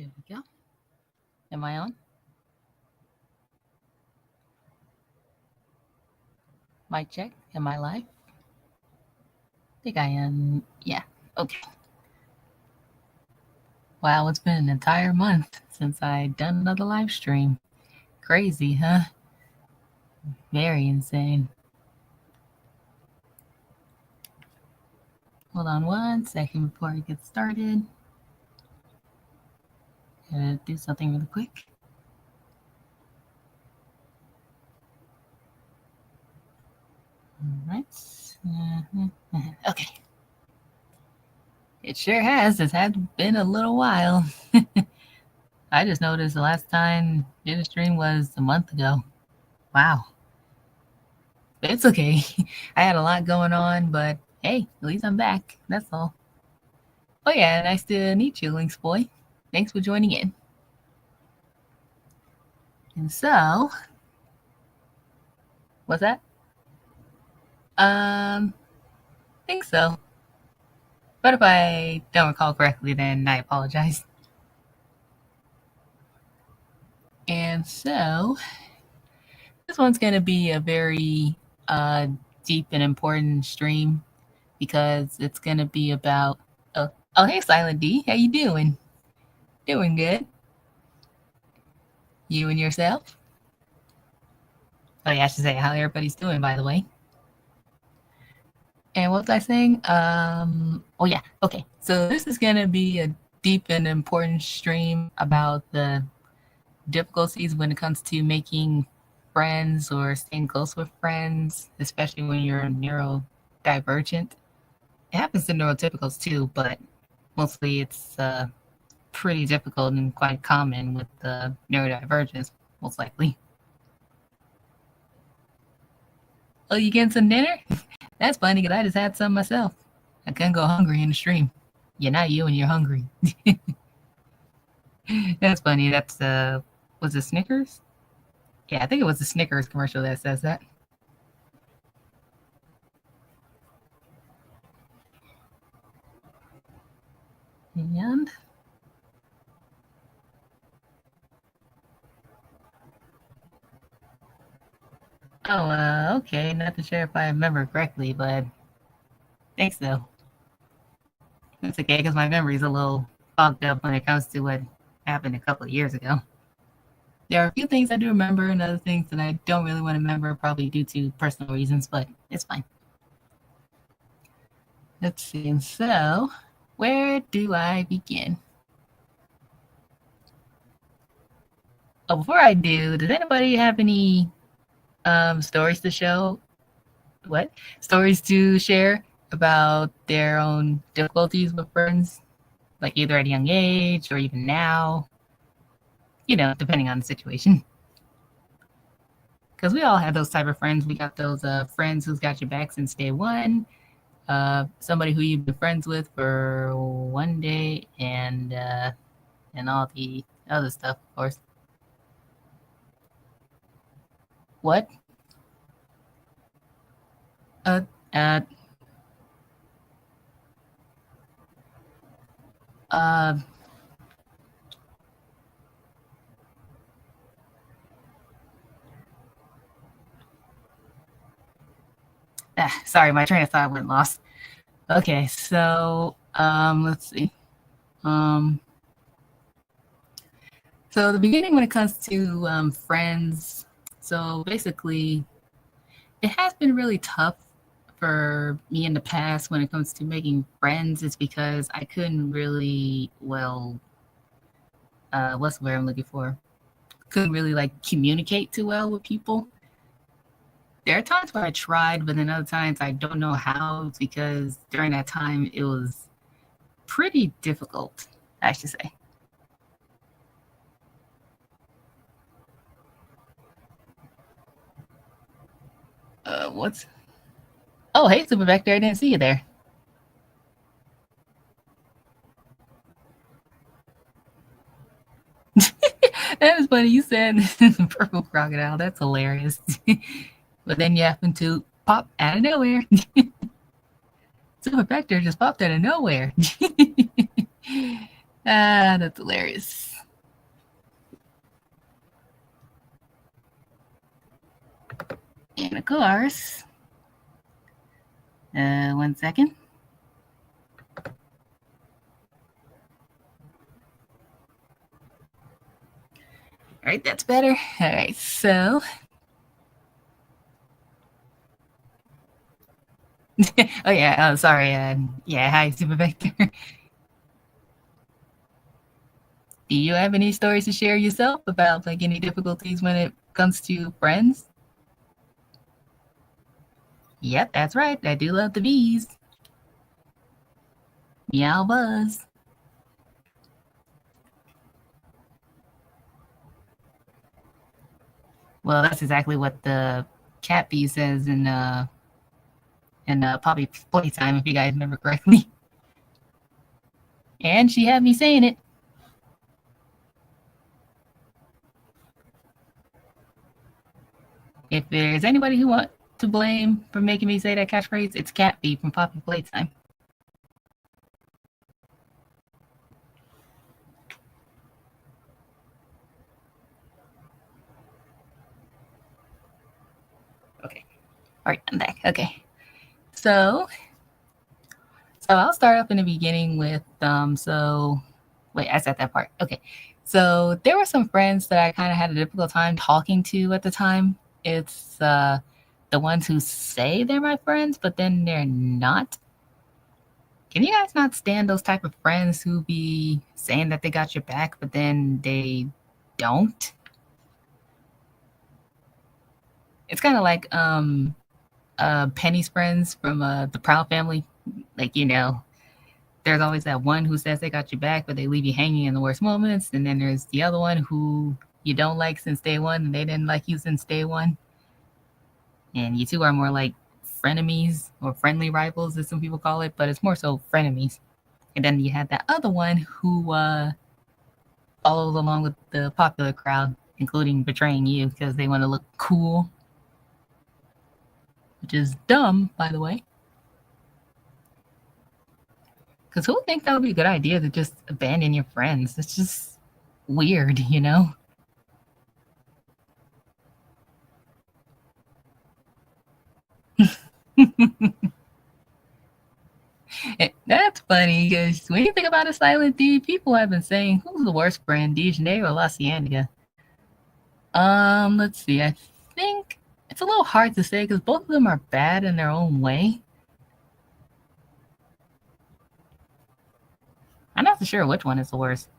There we go. Am I on? Mic check. Am I live? I think I am. Yeah. Okay. Wow, it's been an entire month since I'd done another live stream. Crazy, huh? Very insane. Hold on one second before I get started. Gonna do something really quick. All right. Okay. It sure has. It had been a little while. I just noticed the last time I did a stream was a month ago. Wow. It's okay. I had a lot going on, but hey, at least I'm back. That's all. Oh yeah, nice to meet you, Lynx Boy. Thanks for joining in. And so, what's that? Think so. But if I don't recall correctly, then I apologize. And so, this one's going to be a very deep and important stream because it's going to be about. Oh, hey, Silent D, how you doing? Doing good. You and yourself? Oh yeah, I should say how everybody's doing, by the way. And what was I saying? Oh yeah, okay. So this is gonna be a deep and important stream about the difficulties when it comes to making friends or staying close with friends, especially when you're neurodivergent. It happens to neurotypicals too, but mostly it's pretty difficult and quite common with the neurodivergence, most likely. Oh, you getting some dinner? That's funny because I just had some myself. I couldn't go hungry in the stream. You're not you and you're hungry. That's funny. That's was it Snickers? Yeah, I think it was the Snickers commercial that says that. And oh, okay. Not too sure if I remember correctly, but thanks though. It's okay because my memory's a little fogged up when it comes to what happened a couple of years ago. There are a few things I do remember and other things that I don't really want to remember, probably due to personal reasons, but it's fine. Let's see. And so, where do I begin? Oh, before I do, does anybody have any stories to show? What? Stories to share about their own difficulties with friends? Like either at a young age or even now? You know, depending on the situation. Because we all have those type of friends. We got those friends who's got your back since day one. Somebody who you've been friends with for one day and all the other stuff, of course. What? Uh, uh, uh, sorry, my train of thought went lost. Okay, so let's see. So the beginning when it comes to friends, so basically, it has been really tough for me in the past when it comes to making friends. It's because I couldn't really, what's the word I'm looking for? Couldn't really like communicate too well with people. There are times where I tried, but then other times I don't know how because during that time it was pretty difficult, I should say. What's? Oh, hey, Super back there. I didn't see you there. That was funny. You said purple crocodile. That's hilarious. But then you happen to pop out of nowhere. Super Vector just popped out of nowhere. That's hilarious. And of course, 1 second. All right, that's better. All right, so. Oh yeah, sorry. Yeah, hi, Super Vector. Do you have any stories to share yourself about like any difficulties when it comes to friends? Yep, that's right. I do love the bees. Meow buzz. Well, that's exactly what the cat bee says in Poppy Playtime, if you guys remember correctly. And she had me saying it. If there's anybody who want to blame for making me say that catchphrase, it's Cat Bee from Poppy Playtime. Okay. All right, I'm back. Okay. So I'll start up in the beginning with wait, I said that part. Okay. So there were some friends that I kind of had a difficult time talking to at the time. It's the ones who say they're my friends, but then they're not. Can you guys not stand those type of friends who be saying that they got your back, but then they don't? It's kind of like Penny's friends from the Proud Family. Like, there's always that one who says they got your back, but they leave you hanging in the worst moments. And then there's the other one who you don't like since day one, and they didn't like you since day one. And you two are more like frenemies or friendly rivals, as some people call it, but it's more so frenemies. And then you had that other one who follows along with the popular crowd, including betraying you because they want to look cool, which is dumb, by the way. Because who would think that would be a good idea to just abandon your friends? It's just weird, you know? That's funny because when you think about a silent D, people have been saying, who's the worst friend, Dijonay or La Cienega? Let's see. I think it's a little hard to say because both of them are bad in their own way. I'm not so sure which one is the worst.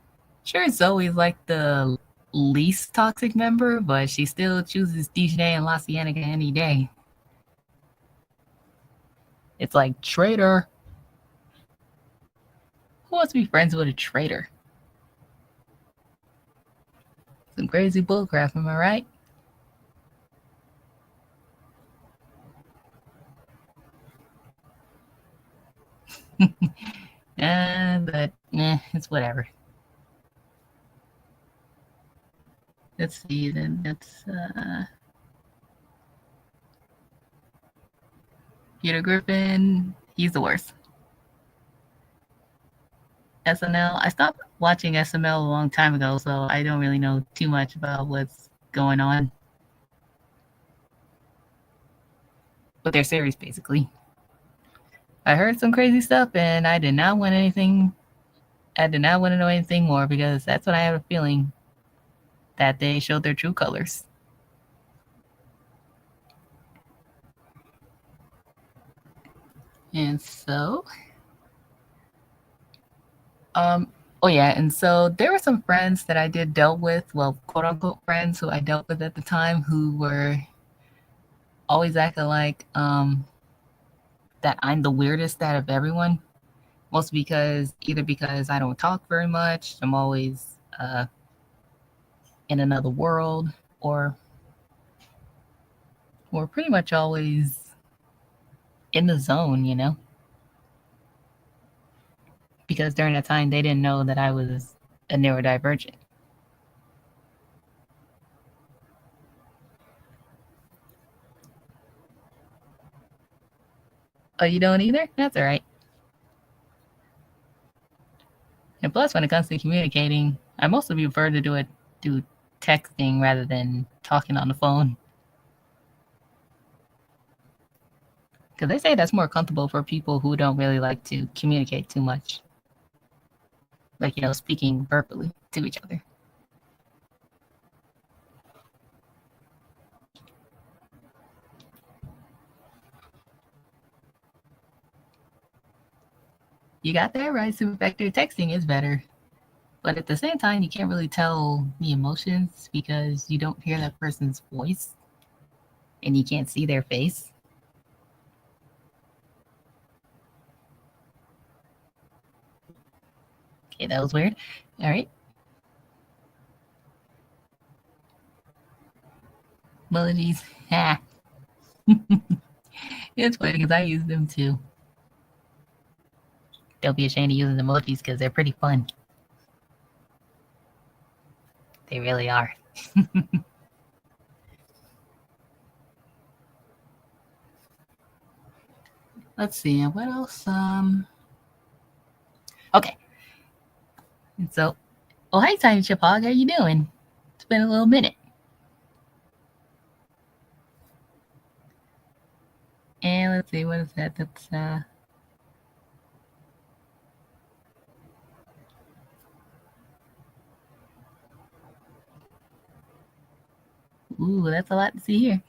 Sure, Zoe's like the least toxic member, but she still chooses Dijonay and La Cienega any day. It's like, traitor. Who wants to be friends with a traitor? Some crazy bullcrap, am I right? But it's whatever. Let's see, then that's Peter Griffin. He's the worst. SNL. I stopped watching SML a long time ago, so I don't really know too much about what's going on. But their series, basically. I heard some crazy stuff, and I did not want anything. I did not want to know anything more because that's what I have a feeling that they showed their true colors. And so, oh yeah, and so there were some friends that I did dealt with, well, quote unquote friends who I dealt with at the time who were always acting like that I'm the weirdest out of everyone. Mostly because I don't talk very much, I'm always in another world, or pretty much always in the zone, because during that time they didn't know that I was a neurodivergent. Oh, you don't either? That's all right. And plus, when it comes to communicating, I mostly prefer to do it through texting rather than talking on the phone. Because they say that's more comfortable for people who don't really like to communicate too much. Like, speaking verbally to each other. You got that right, Super Vector. Texting is better. But at the same time, you can't really tell the emotions because you don't hear that person's voice and you can't see their face. Okay, that was weird. All right. Melodies. Ha. It's funny because I use them too. Don't be ashamed of using emojis because they're pretty fun. They really are. Let's see. What else? Okay. And so, oh, hi, Tiny Chip Hog. How you doing? It's been a little minute. And let's see. What is that? That's, ooh, that's a lot to see here.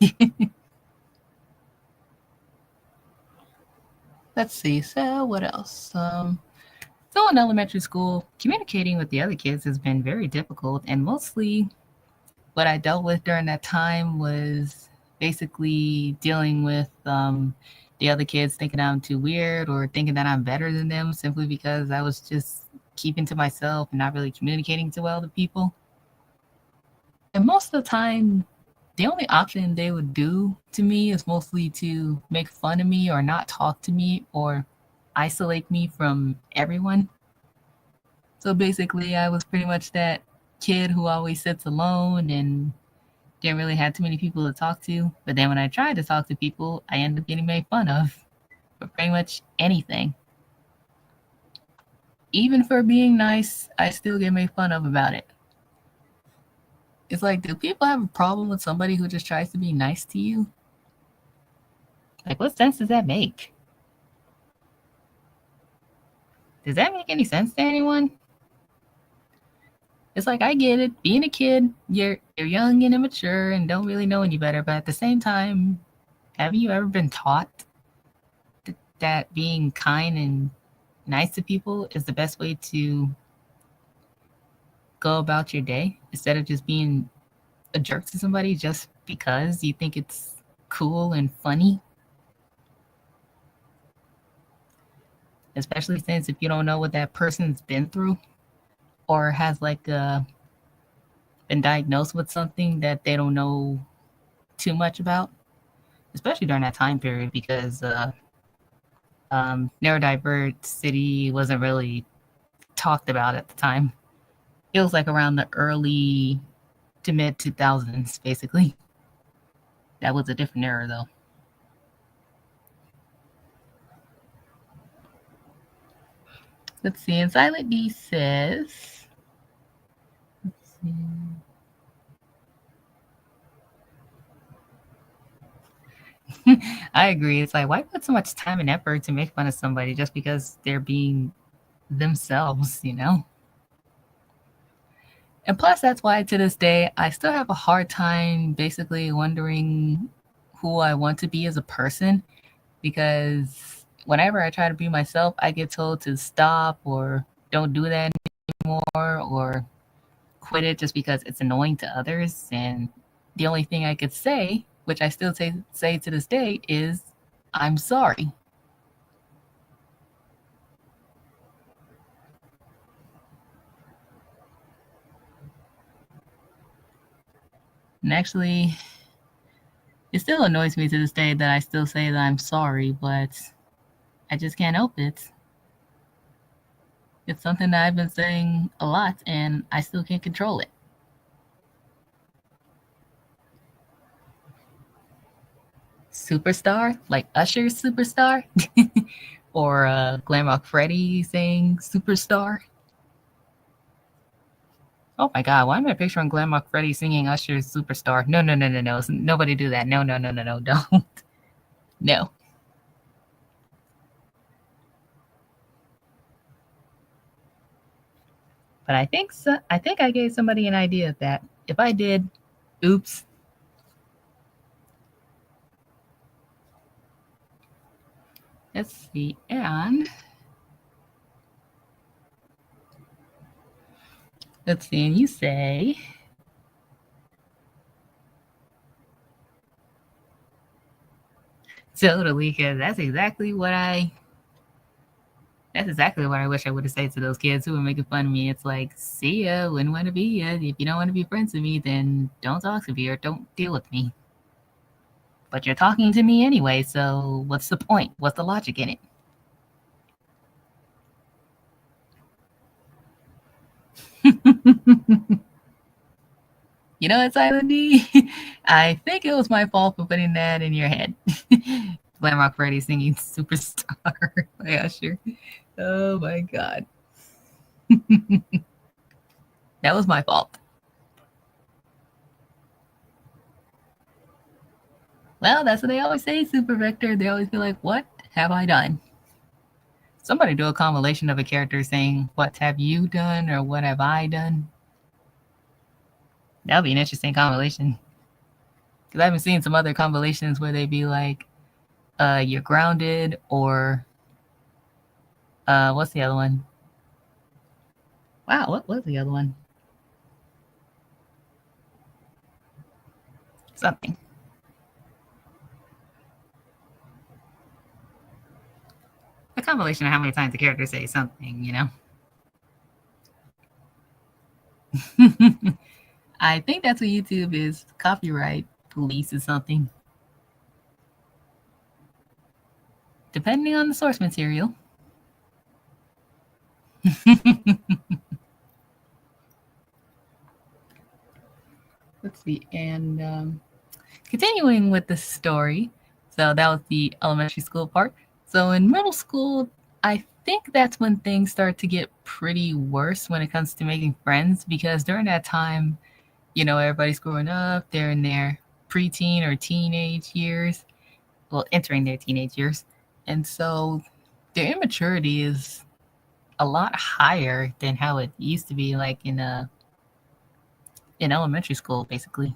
Let's see. So, what else? So in elementary school, communicating with the other kids has been very difficult, and mostly what I dealt with during that time was basically dealing with the other kids thinking I'm too weird or thinking that I'm better than them simply because I was just keeping to myself and not really communicating too well to people. And most of the time, the only option they would do to me is mostly to make fun of me or not talk to me or isolate me from everyone. So basically, I was pretty much that kid who always sits alone and didn't really have too many people to talk to. But then when I tried to talk to people, I ended up getting made fun of for pretty much anything. Even for being nice, I still get made fun of about it. It's like, do people have a problem with somebody who just tries to be nice to you? Like, what sense does that make? Does that make any sense to anyone? It's like, I get it. Being a kid, you're young and immature and don't really know any better. But at the same time, have you ever been taught that being kind and nice to people is the best way to go about your day instead of just being a jerk to somebody just because you think it's cool and funny? Especially since if you don't know what that person's been through or has like been diagnosed with something that they don't know too much about, especially during that time period because neurodiversity wasn't really talked about at the time. It was like around the early to mid 2000s, basically. That was a different era, though. Let's see. And Silent B says, let's see. I agree. It's like, why put so much time and effort to make fun of somebody just because they're being themselves? And plus, that's why to this day, I still have a hard time basically wondering who I want to be as a person because whenever I try to be myself, I get told to stop or don't do that anymore or quit it just because it's annoying to others. And the only thing I could say, which I still say to this day, is I'm sorry. And actually, it still annoys me to this day that I still say that I'm sorry, but I just can't help it. It's something that I've been saying a lot and I still can't control it. Superstar, like Usher's Superstar, or Glam Rock Freddy saying Superstar. Oh my God, why am I picturing Grandma Freddie singing Usher's Superstar? No, no, no, no, no. Nobody do that. No, no, no, no, no, don't. No. But I think so, I think I gave somebody an idea of that. If I did, oops. Let's see. And let's see. And you say, totally, because that's exactly what I wish I would have said to those kids who were making fun of me. It's like, see ya, wouldn't want to be ya. If you don't want to be friends with me, then don't talk to me or don't deal with me. But you're talking to me anyway, so what's the point? What's the logic in it? You know what, Silent D? I think it was my fault for putting that in your head. Glam Rock Freddy singing Superstar by Usher. Oh my God. That was my fault. Well, that's what they always say, Super Vector. They always be like, what have I done? Somebody do a compilation of a character saying, what have you done or what have I done? That would be an interesting compilation. Because I haven't seen some other compilations where they be like, you're grounded, or what's the other one? Wow, what was the other one? Something. A compilation of how many times the character says something, you know? I think that's what YouTube is. Copyright police or something. Depending on the source material. Let's see. And continuing with the story. So that was the elementary school part. So in middle school, I think that's when things start to get pretty worse when it comes to making friends, because during that time, you know, everybody's growing up, they're in their preteen or teenage years, well, entering their teenage years. And so their immaturity is a lot higher than how it used to be, like in elementary school, basically.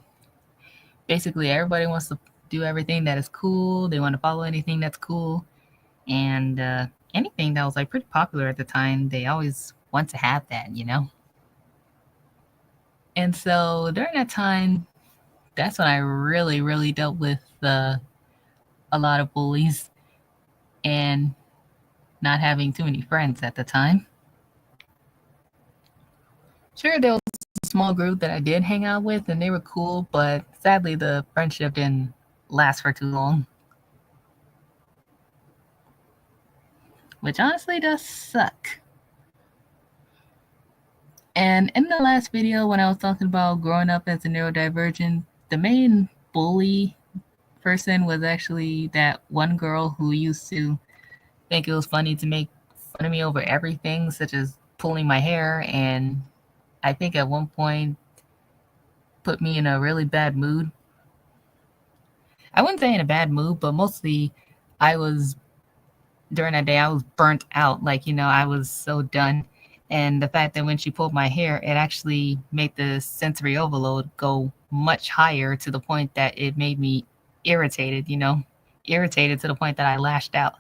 Basically, everybody wants to do everything that is cool. They want to follow anything that's cool. And anything that was like pretty popular at the time, they always want to have that, you know? And so during that time, that's when I really, really dealt with a lot of bullies and not having too many friends at the time. Sure, there was a small group that I did hang out with, and they were cool, but sadly, the friendship didn't last for too long. Which honestly does suck. And in the last video, when I was talking about growing up as a neurodivergent, the main bully person was actually that one girl who used to think it was funny to make fun of me over everything, such as pulling my hair, and I think at one point put me in a really bad mood. I wouldn't say in a bad mood, but mostly during that day, I was burnt out. Like, you know, I was so done. And the fact that when she pulled my hair, it actually made the sensory overload go much higher, to the point that it made me irritated, you know, irritated to the point that I lashed out.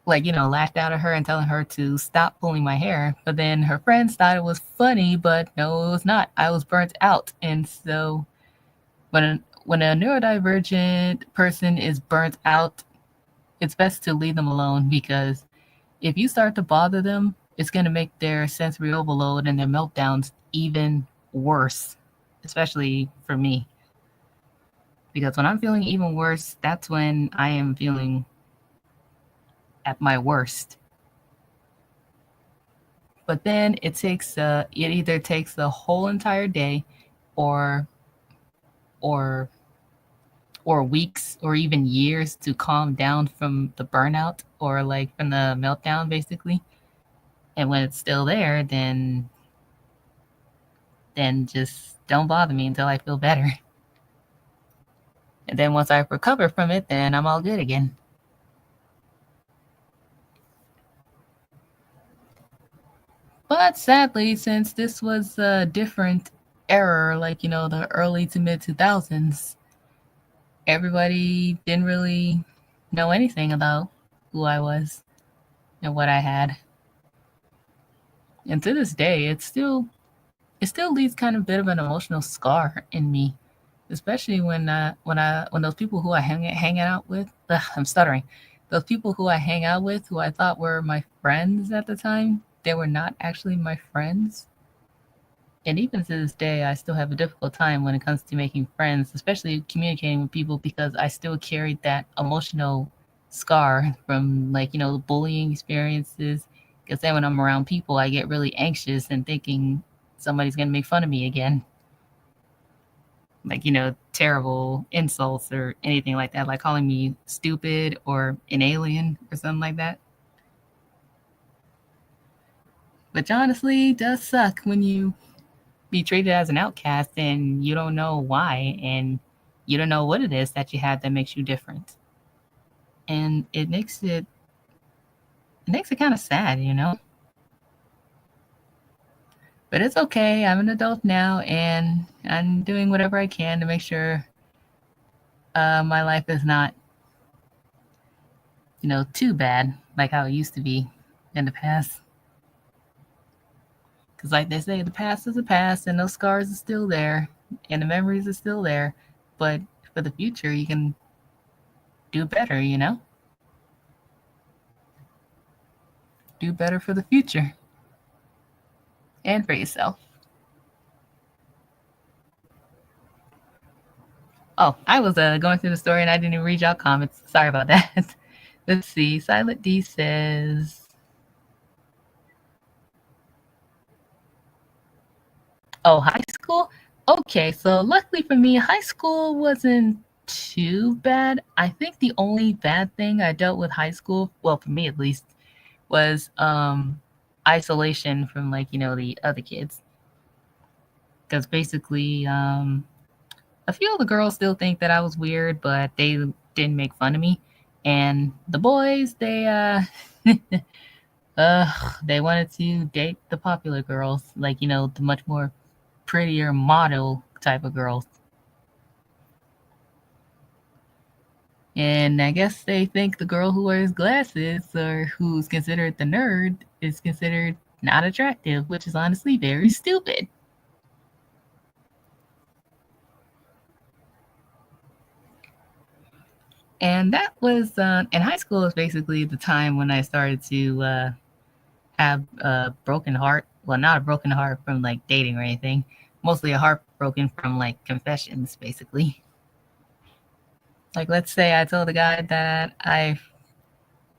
Like, you know, lashed out at her and telling her to stop pulling my hair. But then her friends thought it was funny, but no, it was not. I was burnt out. And so when a neurodivergent person is burnt out, it's best to leave them alone, because if you start to bother them, it's going to make their sensory overload and their meltdowns even worse, especially for me. Because when I'm feeling even worse, that's when I am feeling at my worst. But then it either takes the whole entire day, or or or weeks or even years to calm down from the burnout, or like from the meltdown, basically. And when it's still there, then then just don't bother me until I feel better. And then once I recover from it, then I'm all good again. But sadly, since this was a different era, like, the early to mid 2000s, everybody didn't really know anything about who I was and what I had. And to this day, it still leaves kind of a bit of an emotional scar in me, especially when those people who I hanging out with, I'm stuttering. Those people who I hang out with, who I thought were my friends at the time, they were not actually my friends. And even to this day, I still have a difficult time when it comes to making friends, especially communicating with people, because I still carried that emotional scar from, like, bullying experiences. Because then when I'm around people, I get really anxious and thinking somebody's going to make fun of me again. Like, terrible insults or anything like that, like calling me stupid or an alien or something like that. Which honestly does suck when you be treated as an outcast and you don't know why, and you don't know what it is that you have that makes you different. And it makes it kind of sad. But it's okay. I'm an adult now, and I'm doing whatever I can to make sure my life is not, too bad like how it used to be in the past. Because, like they say, the past is the past, and those scars are still there, and the memories are still there. But for the future, you can do better. Do better for the future and for yourself. Oh, I was going through the story and I didn't even read y'all comments. Sorry about that. Let's see. Silent D says, "Oh, high school? Okay, so luckily for me, high school wasn't too bad. I think the only bad thing I dealt with high school, well, for me at least, was isolation from, like, the other kids. Because basically, a few of the girls still think that I was weird, but they didn't make fun of me. And the boys, they wanted to date the popular girls, like, the much more prettier model type of girls. And I guess they think the girl who wears glasses or who's considered the nerd is considered not attractive, which is honestly very stupid. And that was, in high school, was basically the time when I started to have a broken heart. Well, not a broken heart from, like, dating or anything. Mostly a heart broken from, like, confessions, basically. Like, let's say I told a guy that I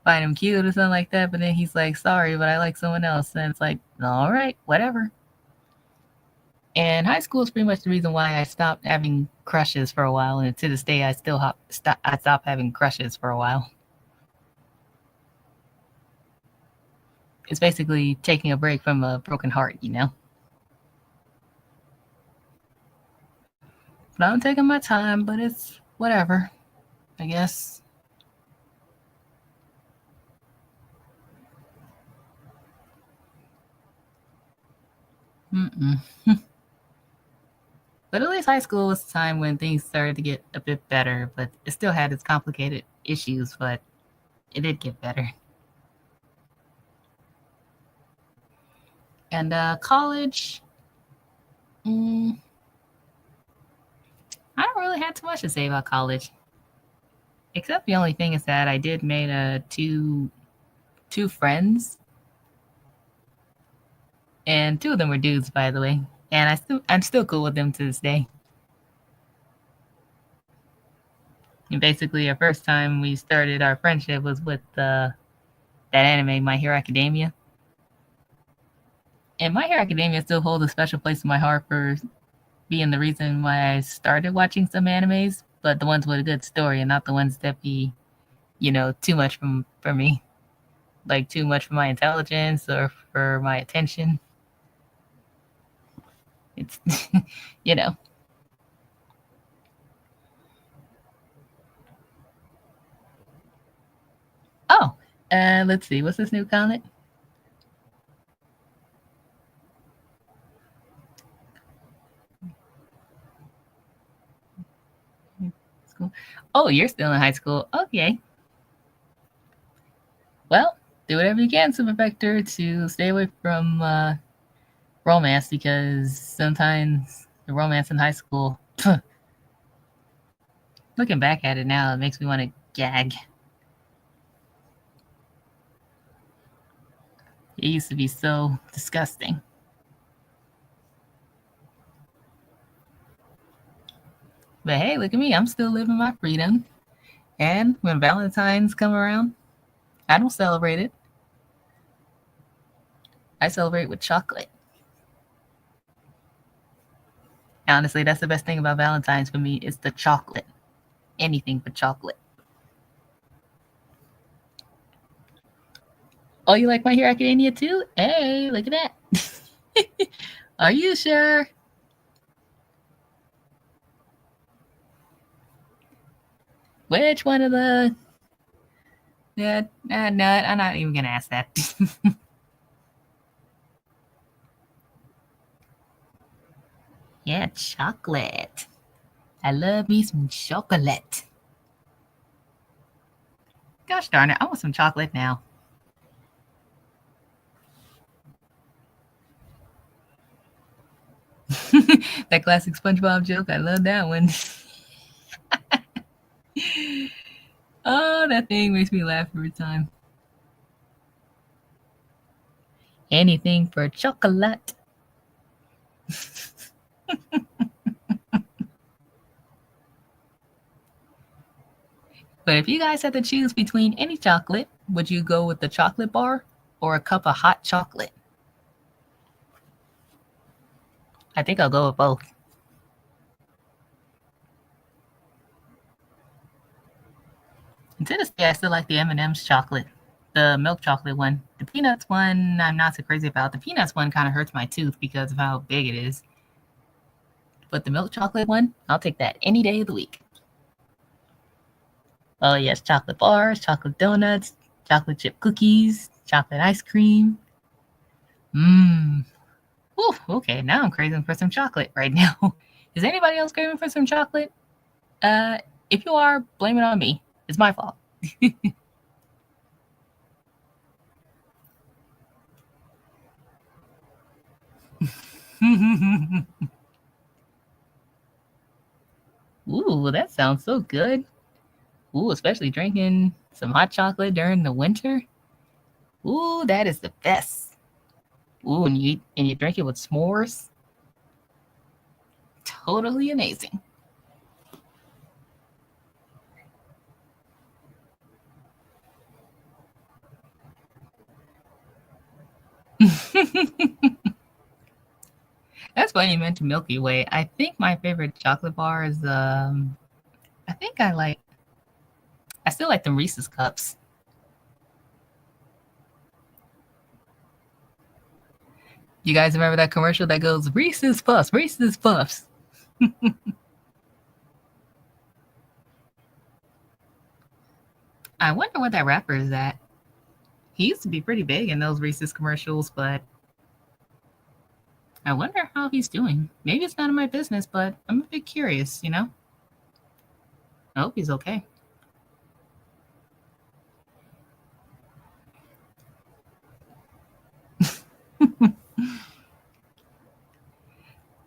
find him cute or something like that, but then he's like, sorry, but I like someone else. And it's like, all right, whatever. And high school is pretty much the reason why I stopped having crushes for a while. And to this day, I stopped having crushes for a while. It's basically taking a break from a broken heart. But I'm taking my time, but it's whatever, I guess. Mm-mm. But at least high school was the time when things started to get a bit better, but it still had its complicated issues, but it did get better. And college, mm, I don't really have too much to say about college. Except the only thing is that I did made two friends, and two of them were dudes, by the way. And I'm still cool with them to this day. And basically, our first time we started our friendship was with that anime, My Hero Academia. And My Hero Academia still holds a special place in my heart for being the reason why I started watching some animes, but the ones with a good story and not the ones that be, too much for me. Like, too much for my intelligence or for my attention. It's, you know. Oh, let's see. What's this new comment? School. Oh, you're still in high school. Okay. Well, do whatever you can, Super Vector, to stay away from romance, because sometimes the romance in high school, looking back at it now, it makes me want to gag. It used to be so disgusting. But hey, look at me. I'm still living my freedom. And when Valentine's come around, I don't celebrate it. I celebrate with chocolate. Honestly, that's the best thing about Valentine's for me is the chocolate. Anything but chocolate. Oh, you like My Hero Academia too? Hey, look at that. Are you sure? Which one of the... Yeah, no, I'm not even going to ask that. Yeah, chocolate. I love me some chocolate. Gosh darn it, I want some chocolate now. That classic SpongeBob joke, I love that one. Oh, that thing makes me laugh every time. Anything for chocolate. But if you guys had to choose between any chocolate, would you go with the chocolate bar or a cup of hot chocolate? I think I'll go with both. And to this day, I still like the M&M's chocolate, the milk chocolate one. The peanuts one, I'm not so crazy about. The peanuts one kind of hurts my tooth because of how big it is. But the milk chocolate one, I'll take that any day of the week. Oh yes, chocolate bars, chocolate donuts, chocolate chip cookies, chocolate ice cream. Mmm. Ooh, okay, now I'm craving for some chocolate right now. Is anybody else craving for some chocolate? If you are, blame it on me. It's my fault. Ooh, that sounds so good. Ooh, especially drinking some hot chocolate during the winter. Ooh, that is the best. Ooh, and you drink it with s'mores. Totally amazing. That's funny you mentioned Milky Way. I think my favorite chocolate bar is I think I still like the Reese's cups. You guys remember that commercial that goes Reese's Puffs, Reese's Puffs? I wonder what that rapper is at. He used to be pretty big in those Reese's commercials, but I wonder how he's doing. Maybe it's none of my business, but I'm a bit curious, you know? I hope he's okay.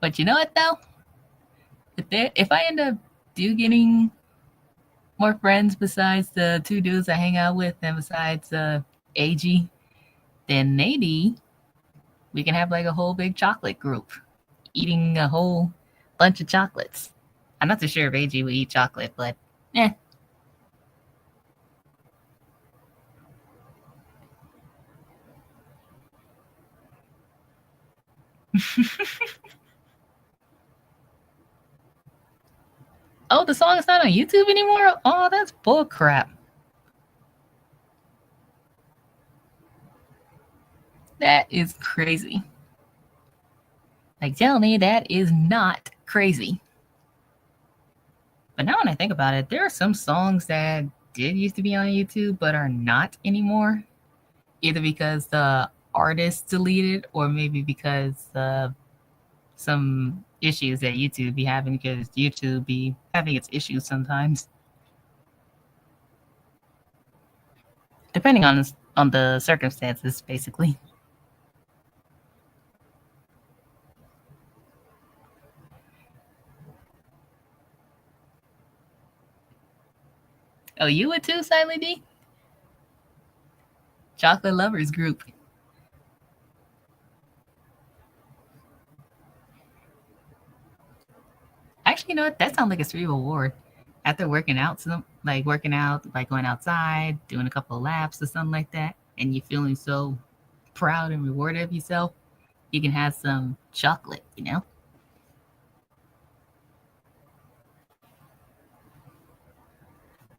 But you know what, though? If I end up getting more friends besides the two dudes I hang out with and besides AG, then maybe we can have like a whole big chocolate group eating a whole bunch of chocolates. I'm not too sure if AG would eat chocolate, but eh. Oh, the song is not on YouTube anymore? Oh, that's bull crap. That is crazy. Like, tell me that is not crazy. But now when I think about it, there are some songs that did used to be on YouTube but are not anymore. Either because the artist deleted or maybe because some issues that YouTube be having, because YouTube be having its issues sometimes. Depending on the circumstances, basically. Oh, you would too, Silent D? Chocolate Lovers Group. Actually, you know what? That sounds like a sweet reward. After working out, like going outside, doing a couple of laps or something like that, and you're feeling so proud and rewarded of yourself, you can have some chocolate, you know?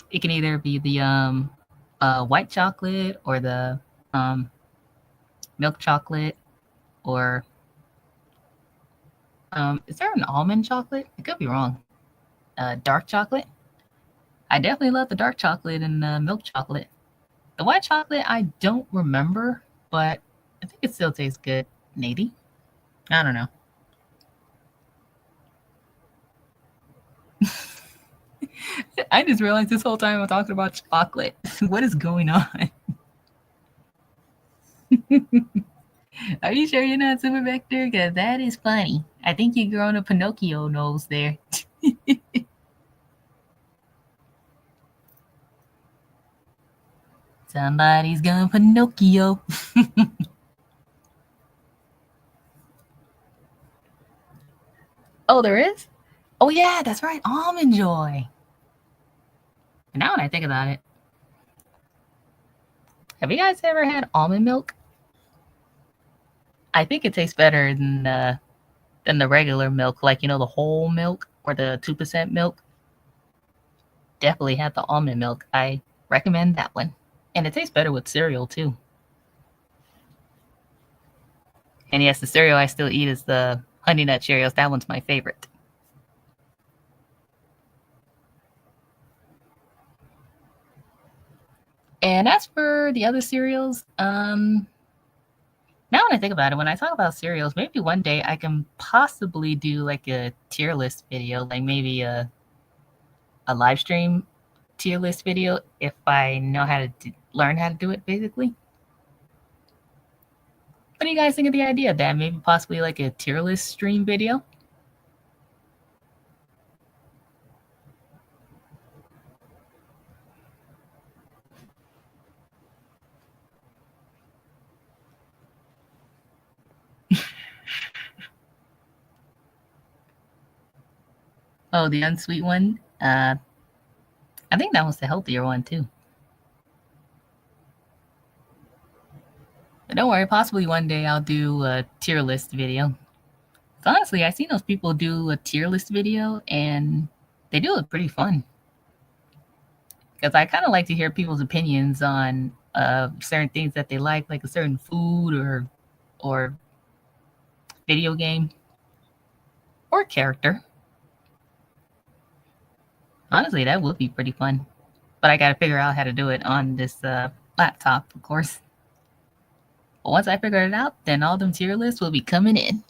It can either be the white chocolate or the um, milk chocolate, or is there an almond chocolate? I could be wrong. Dark chocolate. I definitely love the dark chocolate and milk chocolate. The white chocolate, I don't remember, but I think it still tastes good. Maybe. I don't know. I just realized this whole time I'm talking about chocolate. What is going on? Are you sure you're not Super Vector? Because that is funny. I think you're growing a Pinocchio nose there. Somebody's going Pinocchio. Oh, there is? Oh, yeah, that's right. Almond Joy. And now when I think about it, have you guys ever had almond milk? I think it tastes better than the regular milk, like, you know, the whole milk or the 2% milk. Definitely have the almond milk. I recommend that one. And it tastes better with cereal too. And yes, the cereal I still eat is the Honey Nut Cheerios. That one's my favorite. And as for the other cereals, now when I think about it, when I talk about cereals, maybe one day I can possibly do like a tier list video, like maybe a live stream tier list video if I know how to learn how to do it, basically. What do you guys think of the idea of that? Maybe possibly like a tier list stream video? Oh, the unsweet one? I think that was the healthier one too. But don't worry, possibly one day I'll do a tier list video. So honestly, I've seen those people do a tier list video and they do it pretty fun. Because I kind of like to hear people's opinions on certain things that they like a certain food or video game or character. Honestly, that would be pretty fun. But I got to figure out how to do it on this laptop, of course. But once I figure it out, then all them tier lists will be coming in.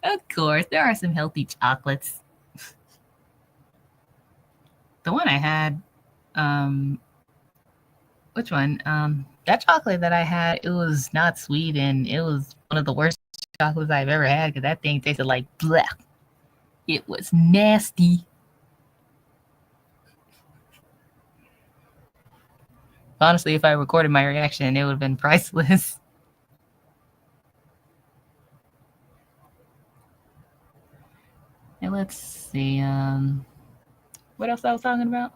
Of course, there are some healthy chocolates. The one I had, which one? That chocolate that I had, it was not sweet, and it was one of the worst chocolates I've ever had because that thing tasted like bleh. It was nasty. Honestly, if I recorded my reaction, it would have been priceless. And let's see, what else I was talking about?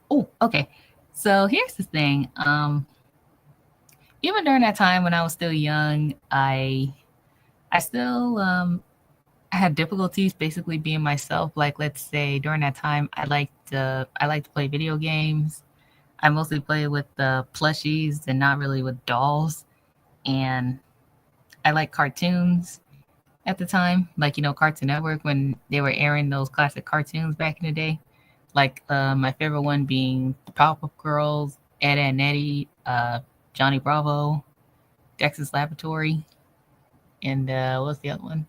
Oh, okay. So here's the thing. Even during that time when I was still young, I still I had difficulties basically being myself. Like, let's say during that time, I like to play video games. I mostly play with the plushies and not really with dolls. And I like cartoons at the time, like Cartoon Network when they were airing those classic cartoons back in the day. Like my favorite one being the Powerpuff Girls, Ed and Eddie, Johnny Bravo, Dexter's Laboratory, and what's the other one?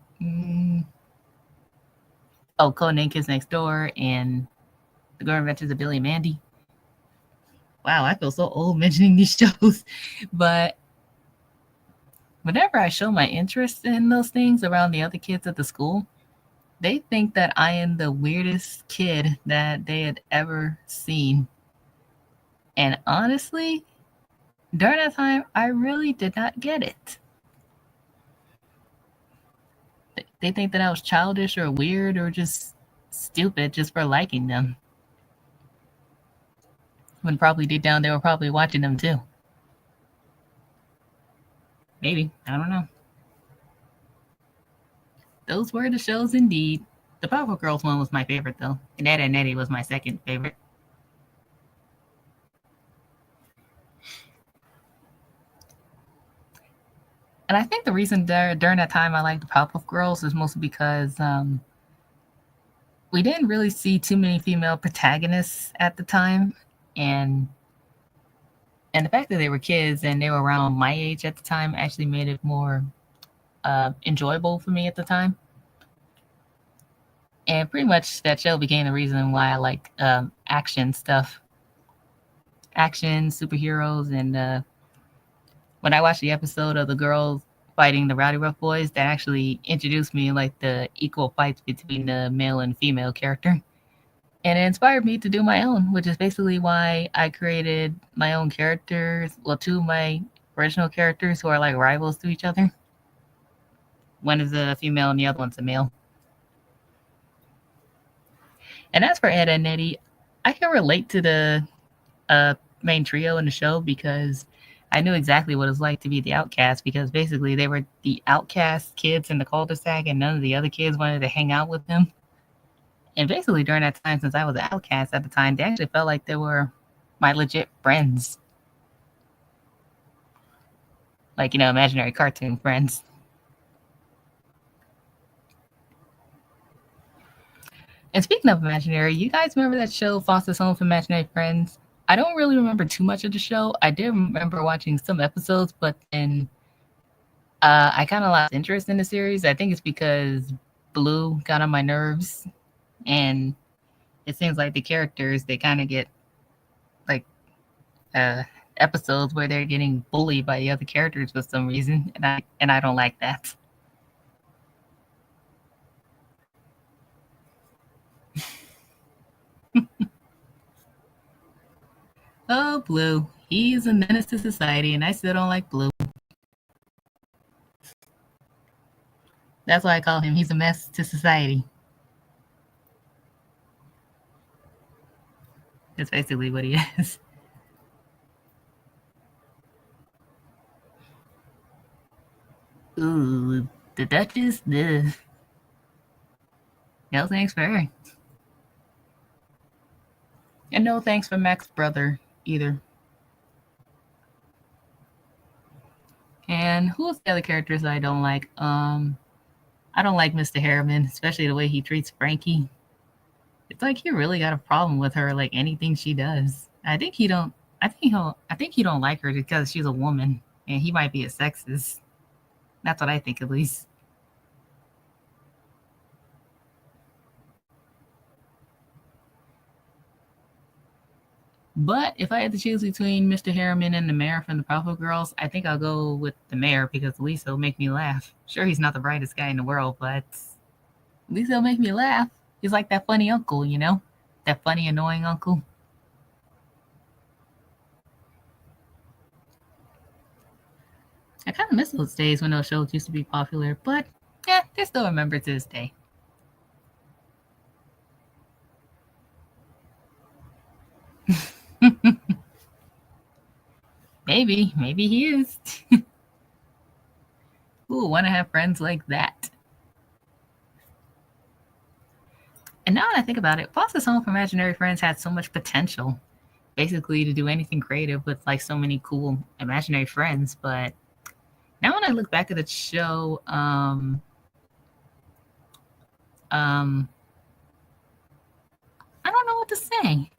Oh, Codename Kids Next Door and The Girl Adventures of Billy and Mandy. Wow, I feel so old mentioning these shows, but whenever I show my interest in those things around the other kids at the school, they think that I am the weirdest kid that they had ever seen. And honestly, during that time, I really did not get it. They think that I was childish or weird or just stupid just for liking them. When probably deep down they were probably watching them too. Maybe. I don't know. Those were the shows indeed. The Powerpuff Girls one was my favorite though. And Ed and Eddie was my second favorite. And I think the reason during that time I liked the Powerpuff Girls is mostly because we didn't really see too many female protagonists at the time, and the fact that they were kids and they were around my age at the time actually made it more enjoyable for me at the time. And pretty much that show became the reason why I like action stuff, action superheroes, and when I watched the episode of the girls fighting the Rowdy Rough Boys, that actually introduced me like the equal fights between the male and female character. And it inspired me to do my own, which is basically why I created my own characters. Well, two of my original characters who are like rivals to each other. One is a female and the other one's a male. And as for Ed and Eddie, I can relate to the main trio in the show because I knew exactly what it was like to be the outcast, because basically they were the outcast kids in the cul-de-sac and none of the other kids wanted to hang out with them. And basically during that time, since I was an outcast at the time, they actually felt like they were my legit friends. Like, imaginary cartoon friends. And speaking of imaginary, you guys remember that show, Foster's Home for Imaginary Friends? I don't really remember too much of the show. I did remember watching some episodes, but then I kind of lost interest in the series. I think it's because Blue got on my nerves, and it seems like the characters, they kind of get like episodes where they're getting bullied by the other characters for some reason, and I don't like that. Oh, Blue. He's a menace to society, and I still don't like Blue. That's why I call him. He's a mess to society. That's basically what he is. Ooh, the Duchess. No thanks for her. And no thanks for Mac's brother either. And who's the other characters I don't like? I don't like Mr. Harriman, especially the way he treats Frankie. It's like he really got a problem with her, like anything she does. I think he don't. I think he don't like her because she's a woman, and he might be a sexist. That's what I think, at least. But if I had to choose between Mr. Harriman and the mayor from the Powerpuff Girls, I think I'll go with the mayor because at least he'll make me laugh. Sure, he's not the brightest guy in the world, but at least he'll make me laugh. He's like that funny uncle, That funny, annoying uncle. I kind of miss those days when those shows used to be popular, but yeah, they're still remembered to this day. Maybe he is. Ooh, want to have friends like that. And now that I think about it, Foster's Home for Imaginary Friends had so much potential, basically, to do anything creative with like so many cool imaginary friends. But now when I look back at the show, um, I don't know what to say.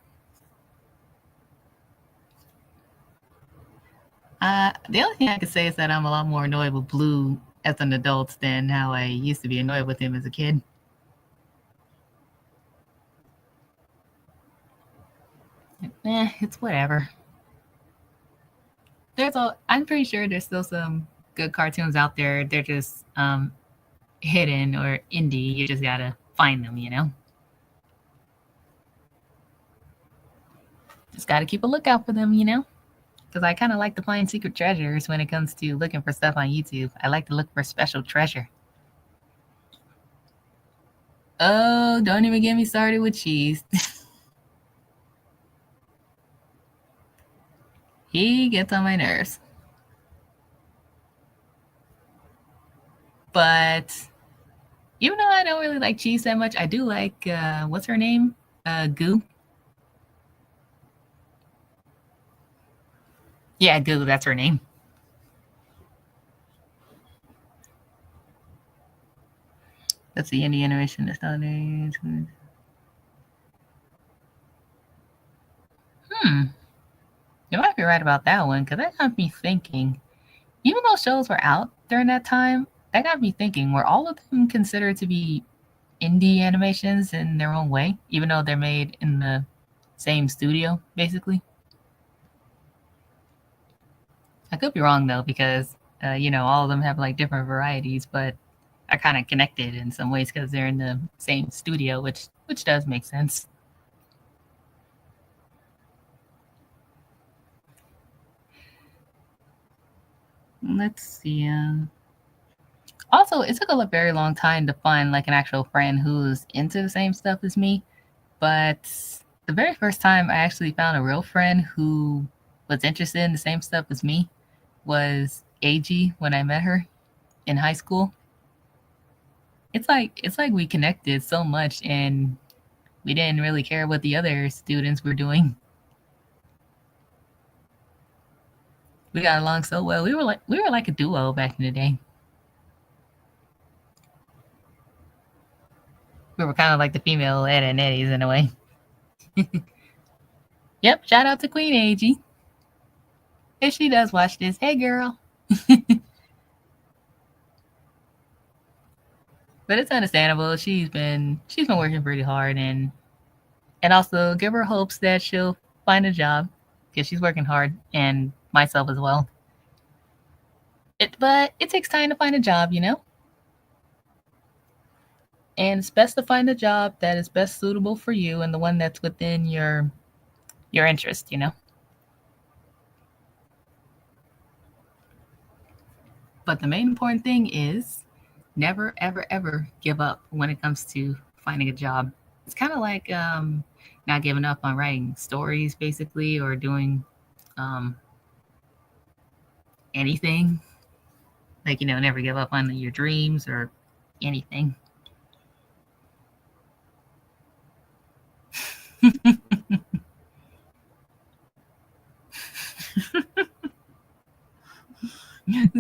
The only thing I could say is that I'm a lot more annoyed with Blue as an adult than how I used to be annoyed with him as a kid. It's whatever. I'm pretty sure there's still some good cartoons out there. They're just hidden or indie. You just gotta find them, you know? Just gotta keep a lookout for them, you know? Because I kind of like to find secret treasures when it comes to looking for stuff on YouTube. I like to look for special treasure. Oh, don't even get me started with cheese. He gets on my nerves. But even though I don't really like cheese that much, I do like, what's her name? Goo. Yeah, Goo, that's her name. That's the indie animation. That's not You might be right about that one, because that got me thinking. Even though shows were out during that time, that got me thinking, were all of them considered to be indie animations in their own way, even though they're made in the same studio, basically? I could be wrong, though, because, all of them have like different varieties, but are kind of connected in some ways because they're in the same studio, which does make sense. Let's see. Also, it took a very long time to find like an actual friend who's into the same stuff as me. But the very first time I actually found a real friend who was interested in the same stuff as me was AG when I met her in high school. It's like we connected so much and we didn't really care what the other students were doing. We got along so well. We were like a duo back in the day. We were kind of like the female Ed and Eddies in a way. Yep, shout out to Queen AG. If she does watch this, hey girl. But it's understandable. She's been working pretty hard and also give her hopes that she'll find a job because she's working hard and myself as well. But it takes time to find a job, you know? And it's best to find a job that is best suitable for you and the one that's within your interest, you know? But the main important thing is never, ever, ever give up when it comes to finding a job. It's kind of like not giving up on writing stories, basically, or doing um, anything. Like, never give up on your dreams or anything.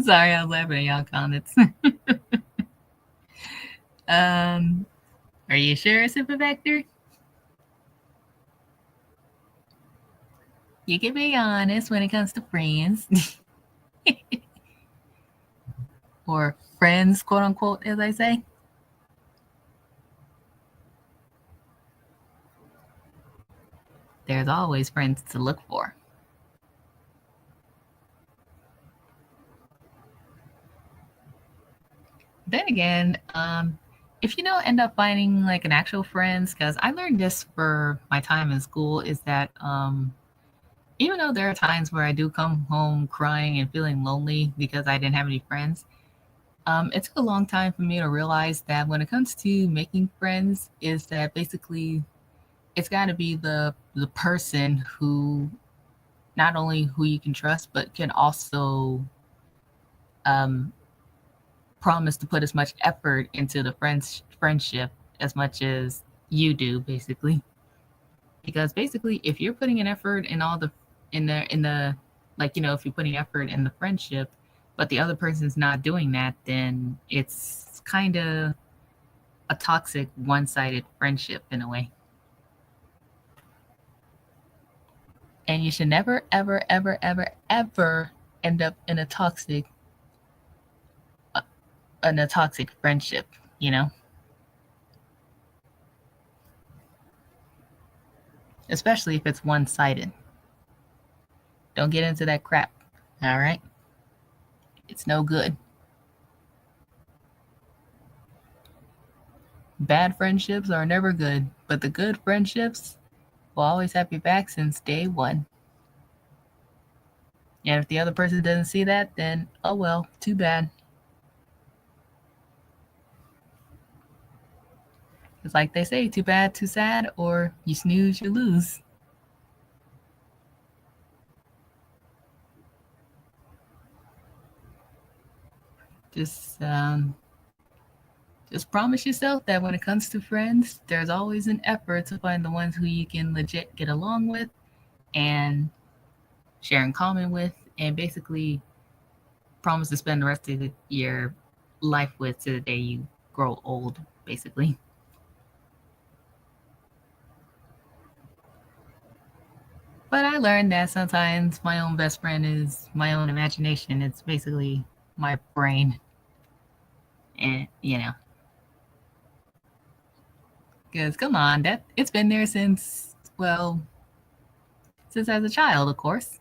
Sorry, I was laughing at y'all comments. Are you sure, Super Vector? You can be honest when it comes to friends. Or friends, quote unquote, as I say. There's always friends to look for. Then again, if you don't end up finding like an actual friends, because I learned this for my time in school, is that even though there are times where I do come home crying and feeling lonely because I didn't have any friends, it took a long time for me to realize that when it comes to making friends, is that basically it's got to be the person who not only who you can trust, but can also um, promise to put as much effort into the friendship as much as you do basically. Because basically if you're putting an effort in all the in the like, if you're putting effort in the friendship, but the other person's not doing that, then it's kind of a toxic one-sided friendship in a way. And you should never ever ever ever ever end up uh, in a toxic friendship, you know? Especially if it's one-sided. Don't get into that crap. All right? It's no good. Bad friendships are never good, but the good friendships will always have your back since day one. And if the other person doesn't see that, then oh well, too bad. It's like they say, too bad, too sad, or you snooze, you lose. Just um, just promise yourself that when it comes to friends, there's always an effort to find the ones who you can legit get along with and share in common with, and basically promise to spend the rest of your life with to the day you grow old, basically. But I learned that sometimes my own best friend is my own imagination. It's basically my brain. And, because come on, that it's been there since, well, since as a child, of course.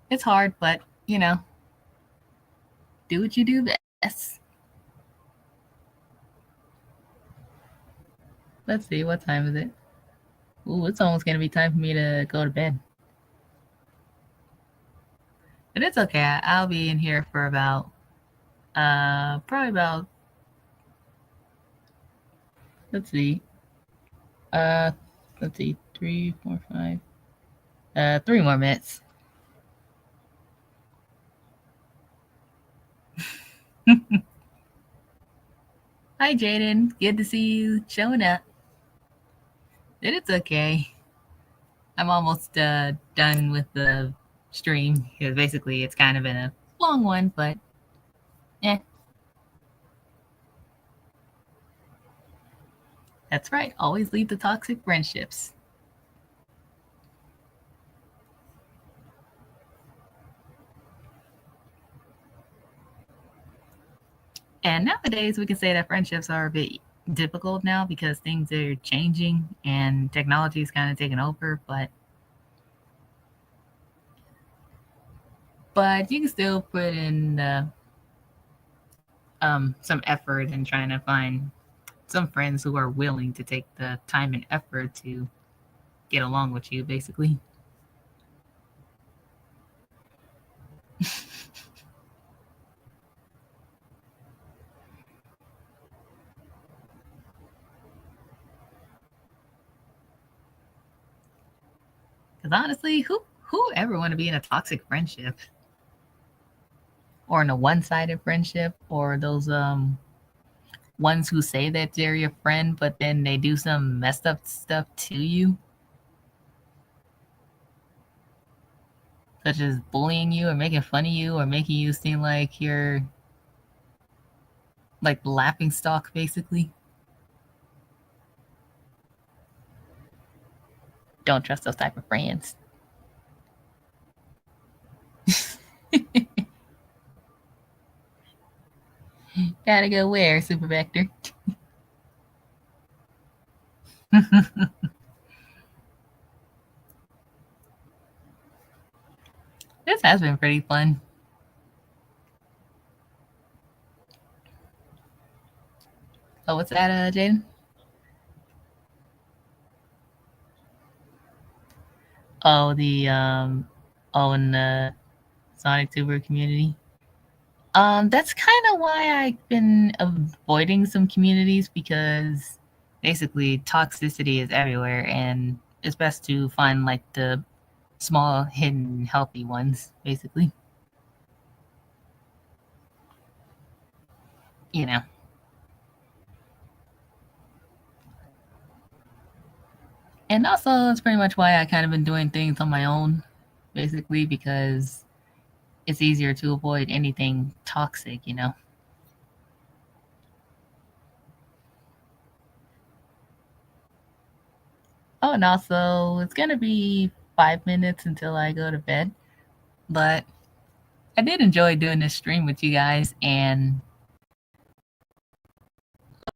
It's hard, but, do what you do best. Let's see, what time is it? Ooh, it's almost going to be time for me to go to bed. But it's okay. I'll be in here for about, probably about, let's see, uh, let's see, 3, 4, 5, 3 more minutes. Hi, Jaden. Good to see you showing up. And it's okay. I'm almost done with the stream because basically it's kind of been a long one, but yeah, that's right. Always leave the toxic friendships. And nowadays we can say that friendships are a bit difficult now because things are changing and technology is kind of taking over, but you can still put in some effort in trying to find some friends who are willing to take the time and effort to get along with you, basically. Because honestly, who ever want to be in a toxic friendship or in a one-sided friendship, or those ones who say that they're your friend but then they do some messed up stuff to you, such as bullying you or making fun of you or making you seem like you're like the laughing stock, basically. Don't trust those type of friends. Gotta go where, Super Vector? This has been pretty fun. Oh, what's that, Jaden? Oh, in the Sonic Tuber community. That's kind of why I've been avoiding some communities because basically toxicity is everywhere, and it's best to find like the small, hidden, healthy ones, basically. you know. And also, that's pretty much why I kind of been doing things on my own, basically, because it's easier to avoid anything toxic, you know. Oh, and also, it's gonna be 5 minutes until I go to bed, but I did enjoy doing this stream with you guys, and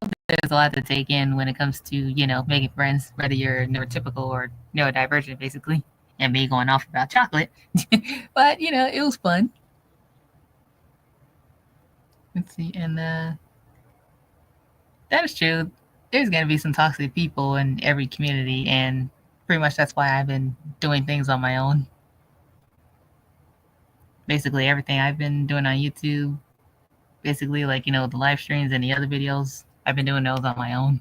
there's a lot to take in when it comes to, you know, making friends, whether you're neurotypical or neurodivergent, basically, and me going off about chocolate. But, you know, it was fun. Let's see, and that is true. There's going to be some toxic people in every community, and pretty much that's why I've been doing things on my own. Basically, everything I've been doing on YouTube, basically, like, you know, the live streams and the other videos, I've been doing those on my own.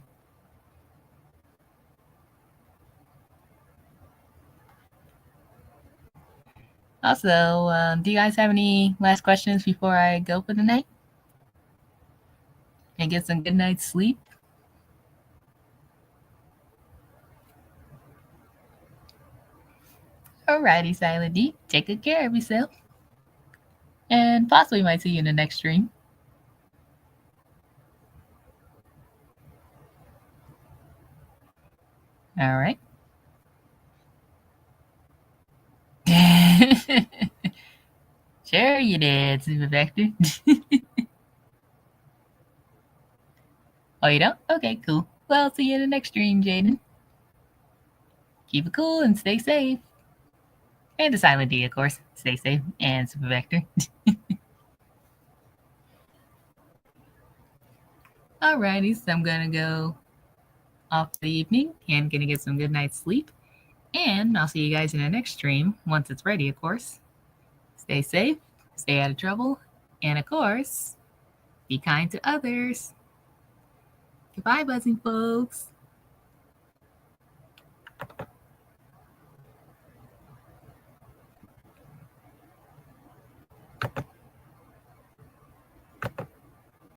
Also, do you guys have any last questions before I go for the night and get some good night's sleep? Alrighty, Silent D. Take good care of yourself. And possibly might see you in the next stream. Alright. Sure you did, Super Vector. Oh, you don't? Okay, cool. Well, see you in the next stream, Jaden. Keep it cool and stay safe. And the Silent D, of course. Stay safe. And Super Vector. Alrighty, so I'm gonna go off for the evening and gonna get some good night's sleep. And I'll see you guys in the next stream once it's ready, of course. Stay safe, stay out of trouble, and of course, be kind to others. Goodbye, buzzing folks.